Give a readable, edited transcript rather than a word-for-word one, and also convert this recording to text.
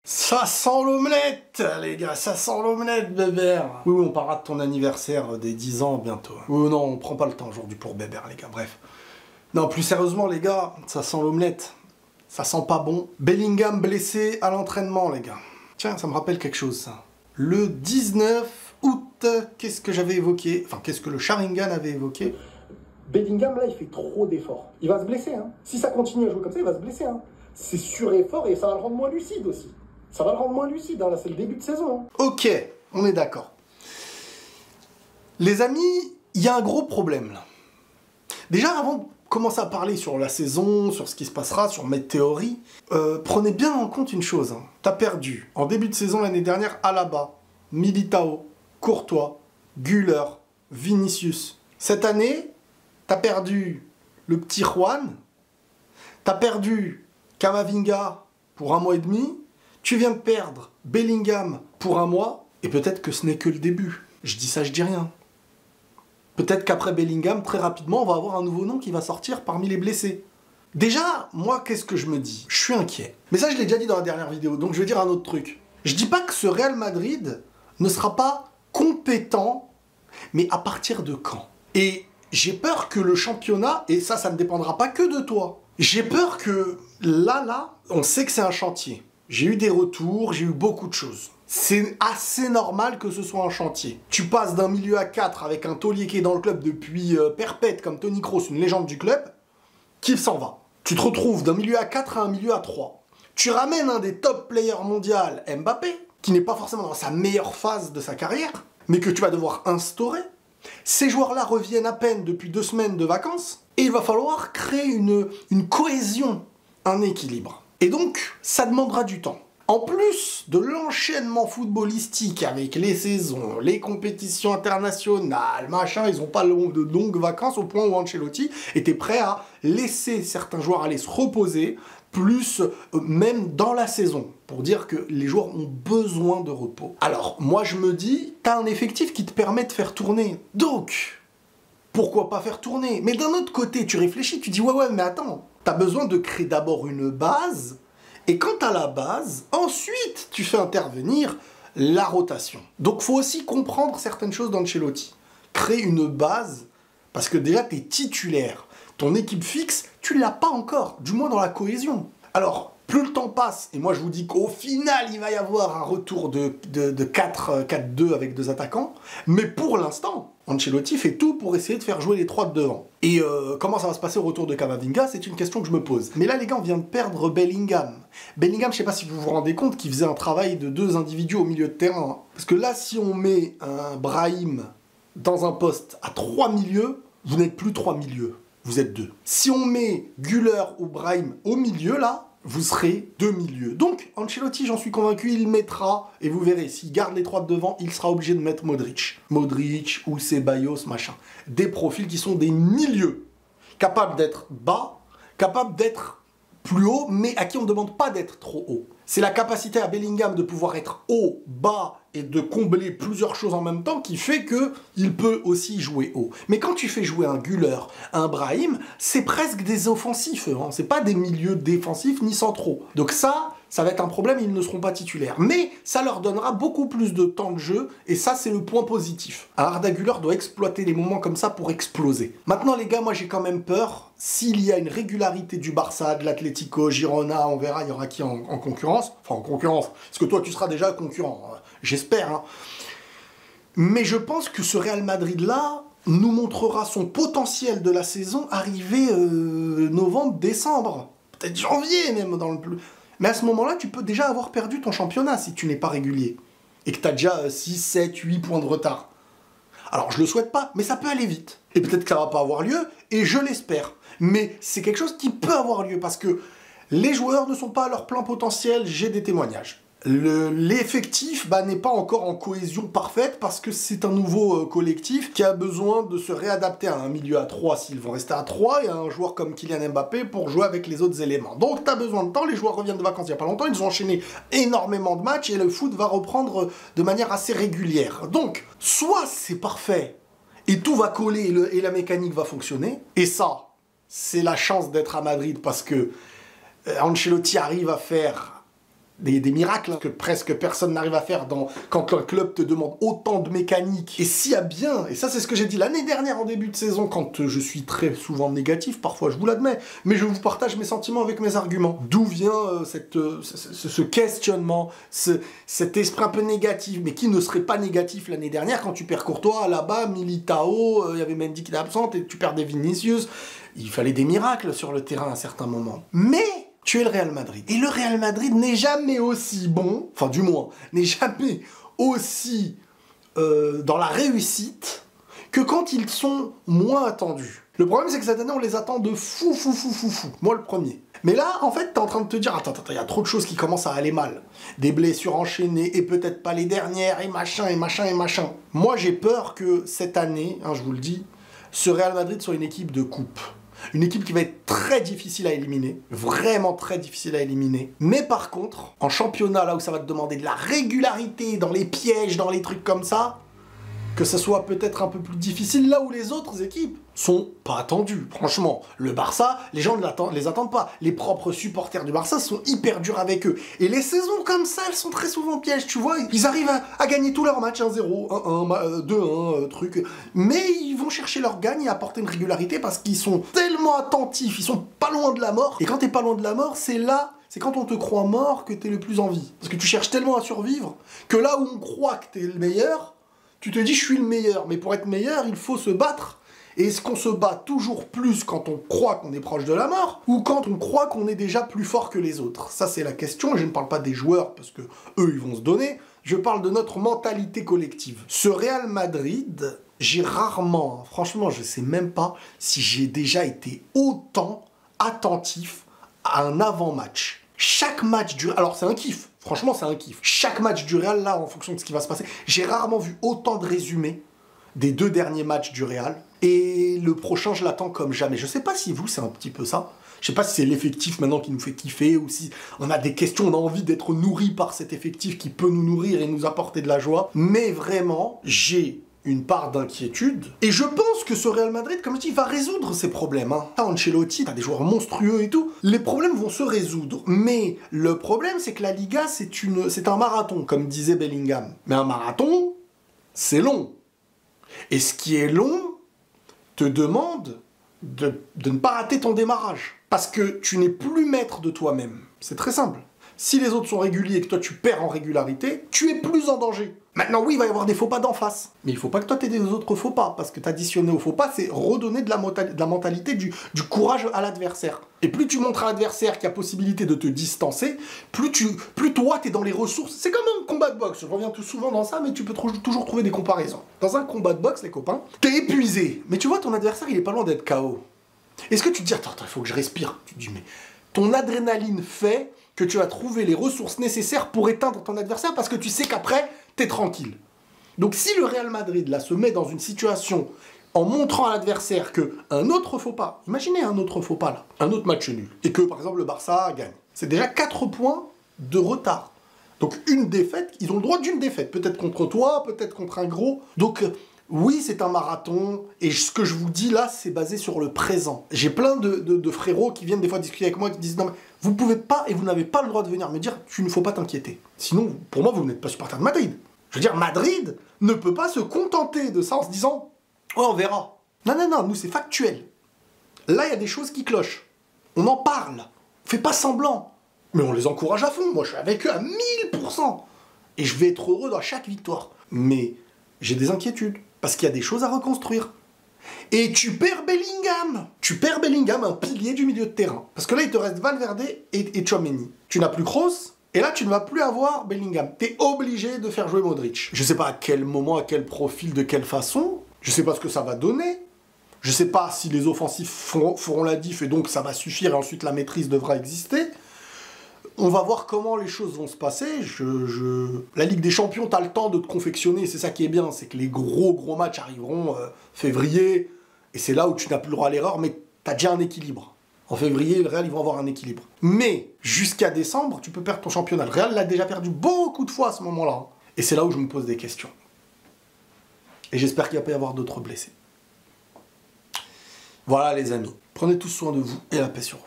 Ça sent l'omelette, les gars, ça sent l'omelette, Bébert. Oui, on parlera de ton anniversaire des 10 ans bientôt. Oui, non, on prend pas le temps aujourd'hui pour Bébert, les gars, bref. Non, plus sérieusement, les gars, ça sent l'omelette. Ça sent pas bon. Bellingham blessé à l'entraînement, les gars. Tiens, ça me rappelle quelque chose, ça. Le 19 août, qu'est-ce que j'avais évoqué? Enfin, qu'est-ce que le Sharingan avait évoqué? Bellingham, là, il fait trop d'efforts. Il va se blesser, hein. Si ça continue à jouer comme ça, il va se blesser, hein. C'est sur-effort et ça va le rendre moins lucide aussi. Ça va le rendre moins lucide, hein. Là, c'est le début de saison. Hein. Ok, on est d'accord. Les amis, il y a un gros problème, là. Déjà, avant de commencer à parler sur la saison, sur ce qui se passera, sur mes théories, prenez bien en compte une chose. Hein. T'as perdu, en début de saison l'année dernière, Alaba, Militao, Courtois, Güler, Vinicius. Cette année, t'as perdu le petit Juan, t'as perdu Camavinga pour 1 mois et demi, tu viens de perdre Bellingham pour 1 mois, et peut-être que ce n'est que le début. Je dis ça, je dis rien. Peut-être qu'après Bellingham, très rapidement, on va avoir un nouveau nom qui va sortir parmi les blessés. Déjà, moi, qu'est-ce que je me dis? Je suis inquiet. Mais ça, je l'ai déjà dit dans la dernière vidéo, donc je vais dire un autre truc. Je dis pas que ce Real Madrid ne sera pas compétent, mais à partir de quand? Et j'ai peur que le championnat, et ça ne dépendra pas que de toi, j'ai peur que là, on sait que c'est un chantier. J'ai eu des retours, j'ai eu beaucoup de choses. C'est assez normal que ce soit un chantier. Tu passes d'un milieu à 4 avec un taulier qui est dans le club depuis perpète comme Toni Kroos, une légende du club, qui s'en va. Tu te retrouves d'un milieu à 4 à un milieu à 3. Tu ramènes un des top players mondiaux, Mbappé, qui n'est pas forcément dans sa meilleure phase de sa carrière, mais que tu vas devoir instaurer. Ces joueurs-là reviennent à peine depuis 2 semaines de vacances, et il va falloir créer une cohésion, un équilibre. Et donc, ça demandera du temps. En plus de l'enchaînement footballistique avec les saisons, les compétitions internationales, machin, ils n'ont pas de longues vacances au point où Ancelotti était prêt à laisser certains joueurs aller se reposer, plus même dans la saison, pour dire que les joueurs ont besoin de repos. Alors, moi je me dis, t'as un effectif qui te permet de faire tourner. Donc, pourquoi pas faire tourner? Mais d'un autre côté, tu réfléchis, tu dis, ouais, mais attends, t'as besoin de créer d'abord une base. Et quand tu as la base, ensuite, tu fais intervenir la rotation. Donc, il faut aussi comprendre certaines choses d'Ancelotti. Créer une base, parce que déjà, tu es titulaire. Ton équipe fixe, tu ne l'as pas encore, du moins dans la cohésion. Alors, plus le temps passe, et moi je vous dis qu'au final, il va y avoir un retour de 4-4-2 avec 2 attaquants, mais pour l'instant, Ancelotti fait tout pour essayer de faire jouer les 3 de devant. Et comment ça va se passer au retour de Camavinga, c'est une question que je me pose. Mais là, les gars, on vient de perdre Bellingham. Bellingham, je sais pas si vous vous rendez compte qu'il faisait un travail de 2 individus au milieu de terrain. Parce que là, si on met un Brahim dans un poste à 3 milieux, vous n'êtes plus 3 milieux, vous êtes 2. Si on met Güler ou Brahim au milieu, là, vous serez 2 milieux. Donc, Ancelotti, j'en suis convaincu, il mettra, et vous verrez, s'il garde les 3 de devant, il sera obligé de mettre Modric. Modric ou Ceballos, machin. Des profils qui sont des milieux, capables d'être bas, capables d'être plus haut, mais à qui on ne demande pas d'être trop haut. C'est la capacité à Bellingham de pouvoir être haut, bas, et de combler plusieurs choses en même temps qui fait qu'il peut aussi jouer haut. Mais quand tu fais jouer un Güler, un Brahim, c'est presque des offensifs, hein. C'est pas des milieux défensifs ni centraux. Donc ça va être un problème, ils ne seront pas titulaires. Mais ça leur donnera beaucoup plus de temps de jeu, et ça c'est le point positif. Arda Güler doit exploiter les moments comme ça pour exploser. Maintenant les gars, moi j'ai quand même peur, s'il y a une régularité du Barça, de l'Atlético, Girona, on verra, il y aura qui en concurrence. Enfin en concurrence, parce que toi tu seras déjà concurrent. J'espère, hein. Mais je pense que ce Real Madrid-là nous montrera son potentiel de la saison arrivé novembre, décembre. Peut-être janvier même dans le plus. Mais à ce moment-là, tu peux déjà avoir perdu ton championnat si tu n'es pas régulier. Et que tu as déjà 6, 7, 8 points de retard. Alors je le souhaite pas, mais ça peut aller vite. Et peut-être que ça va pas avoir lieu, et je l'espère. Mais c'est quelque chose qui peut avoir lieu, parce que les joueurs ne sont pas à leur plein potentiel, j'ai des témoignages. L'effectif n'est pas encore en cohésion parfaite parce que c'est un nouveau collectif qui a besoin de se réadapter à un milieu à 3 s'ils vont rester à 3 et à un joueur comme Kylian Mbappé pour jouer avec les autres éléments. Donc tu as besoin de temps, les joueurs reviennent de vacances il n'y a pas longtemps, ils ont enchaîné énormément de matchs et le foot va reprendre de manière assez régulière. Donc, soit c'est parfait et tout va coller et la mécanique va fonctionner, et ça, c'est la chance d'être à Madrid parce que Ancelotti arrive à faire des miracles que presque personne n'arrive à faire quand un club te demande autant de mécanique. Et s'il y a bien, et ça c'est ce que j'ai dit l'année dernière en début de saison, quand je suis très souvent négatif, parfois je vous l'admets, mais je vous partage mes sentiments avec mes arguments. D'où vient ce questionnement, cet esprit un peu négatif, mais qui ne serait pas négatif l'année dernière quand tu perds Courtois, là-bas, Militao, il y avait Mendy qui était absente, et tu perdais Vinicius. Il fallait des miracles sur le terrain à certains moments. Mais tu es le Real Madrid. Et le Real Madrid n'est jamais aussi bon, enfin du moins, n'est jamais aussi dans la réussite que quand ils sont moins attendus. Le problème, c'est que cette année, on les attend de fou. Moi, le premier. Mais là, en fait, t'es en train de te dire, attends, il y a trop de choses qui commencent à aller mal. Des blessures enchaînées, et peut-être pas les dernières, et machin. Moi, j'ai peur que cette année, je vous le dis, ce Real Madrid soit une équipe de coupe. Une équipe qui va être très difficile à éliminer, vraiment très difficile à éliminer. Mais par contre, en championnat, là où ça va te demander de la régularité, dans les pièges, dans les trucs comme ça, que ça soit peut-être un peu plus difficile là où les autres équipes sont pas attendues. Franchement, le Barça, les gens ne les attendent pas. Les propres supporters du Barça sont hyper durs avec eux. Et les saisons comme ça, elles sont très souvent pièges, tu vois. Ils arrivent à gagner tous leurs matchs, 1-0, 1-1, 2-1, truc. Mais ils vont chercher leur gagne et apporter une régularité parce qu'ils sont tellement attentifs, ils sont pas loin de la mort. Et quand t'es pas loin de la mort, c'est quand on te croit mort que t'es le plus en vie. Parce que tu cherches tellement à survivre que là où on croit que t'es le meilleur, tu te dis je suis le meilleur, mais pour être meilleur, il faut se battre. Et est-ce qu'on se bat toujours plus quand on croit qu'on est proche de la mort, ou quand on croit qu'on est déjà plus fort que les autres? Ça c'est la question, et je ne parle pas des joueurs, parce que eux ils vont se donner, je parle de notre mentalité collective. Ce Real Madrid, j'ai rarement, franchement je sais même pas si j'ai déjà été autant attentif à un avant-match. Chaque match du... Alors c'est un kiff, franchement c'est un kiff. Chaque match du Real, là, en fonction de ce qui va se passer, j'ai rarement vu autant de résumés des 2 derniers matchs du Real. Et le prochain, je l'attends comme jamais. Je sais pas si vous, c'est un petit peu ça. Je sais pas si c'est l'effectif maintenant qui nous fait kiffer, ou si on a des questions, on a envie d'être nourri par cet effectif qui peut nous nourrir et nous apporter de la joie. Mais vraiment, j'ai une part d'inquiétude. Et je pense que ce Real Madrid, comme je dis, va résoudre ces problèmes. T'as Ancelotti, t'as des joueurs monstrueux et tout. Les problèmes vont se résoudre. Mais le problème, c'est que la Liga, c'est un marathon, comme disait Bellingham. Mais un marathon, c'est long. Et ce qui est long te demande de ne pas rater ton démarrage. Parce que tu n'es plus maître de toi-même. C'est très simple. Si les autres sont réguliers et que toi tu perds en régularité, tu es plus en danger. Maintenant, oui, il va y avoir des faux pas d'en face. Mais il ne faut pas que toi t'aies des autres faux pas. Parce que t'additionner aux faux pas, c'est redonner de la mentalité, du courage à l'adversaire. Et plus tu montres à l'adversaire qu'il y a possibilité de te distancer, plus toi t'es dans les ressources. C'est comme un combat de boxe. Je reviens tout souvent dans ça, mais tu peux toujours trouver des comparaisons. Dans un combat de boxe, les copains, t'es épuisé. Mais tu vois, ton adversaire, il est pas loin d'être KO. Est-ce que tu te dis, attends, il faut que je respire? Tu te dis, mais ton adrénaline fait que tu as trouvé les ressources nécessaires pour éteindre ton adversaire parce que tu sais qu'après, t'es tranquille. Donc si le Real Madrid, là, se met dans une situation en montrant à l'adversaire qu'un autre faux pas, imaginez un autre faux pas là, un autre match nul, et que par exemple le Barça gagne, c'est déjà 4 points de retard. Donc une défaite, ils ont le droit d'une défaite, peut-être contre toi, peut-être contre un gros. Donc oui, c'est un marathon, et ce que je vous dis là, c'est basé sur le présent. J'ai plein de frérots qui viennent des fois discuter avec moi, qui disent non mais vous pouvez pas et vous n'avez pas le droit de venir me dire tu ne faut pas t'inquiéter. Sinon, pour moi, vous n'êtes pas supporter de Madrid. Je veux dire, Madrid ne peut pas se contenter de ça en se disant ouais, on verra. Non, nous c'est factuel. Là, il y a des choses qui clochent. On en parle. On fait pas semblant. Mais on les encourage à fond. Moi, je suis avec eux à 1000%. Et je vais être heureux dans chaque victoire. Mais j'ai des inquiétudes. Parce qu'il y a des choses à reconstruire. Et tu perds Bellingham. Tu perds Bellingham, un pilier du milieu de terrain. Parce que là, il te reste Valverde et Tchouaméni. Tu n'as plus Kroos. Et là, tu ne vas plus avoir Bellingham. T'es obligé de faire jouer Modric. Je sais pas à quel moment, à quel profil, de quelle façon. Je sais pas ce que ça va donner. Je sais pas si les offensifs feront la diff et donc ça va suffire et ensuite la maîtrise devra exister. On va voir comment les choses vont se passer. La Ligue des Champions, t'as le temps de te confectionner. C'est ça qui est bien, c'est que les gros matchs arriveront février. Et c'est là où tu n'as plus le droit à l'erreur, mais t'as déjà un équilibre. En février, le Real, ils vont avoir un équilibre. Mais jusqu'à décembre, tu peux perdre ton championnat. Le Real l'a déjà perdu beaucoup de fois à ce moment-là. Et c'est là où je me pose des questions. Et j'espère qu'il va pas y avoir d'autres blessés. Voilà les amis. Prenez tous soin de vous et la paix sur vous.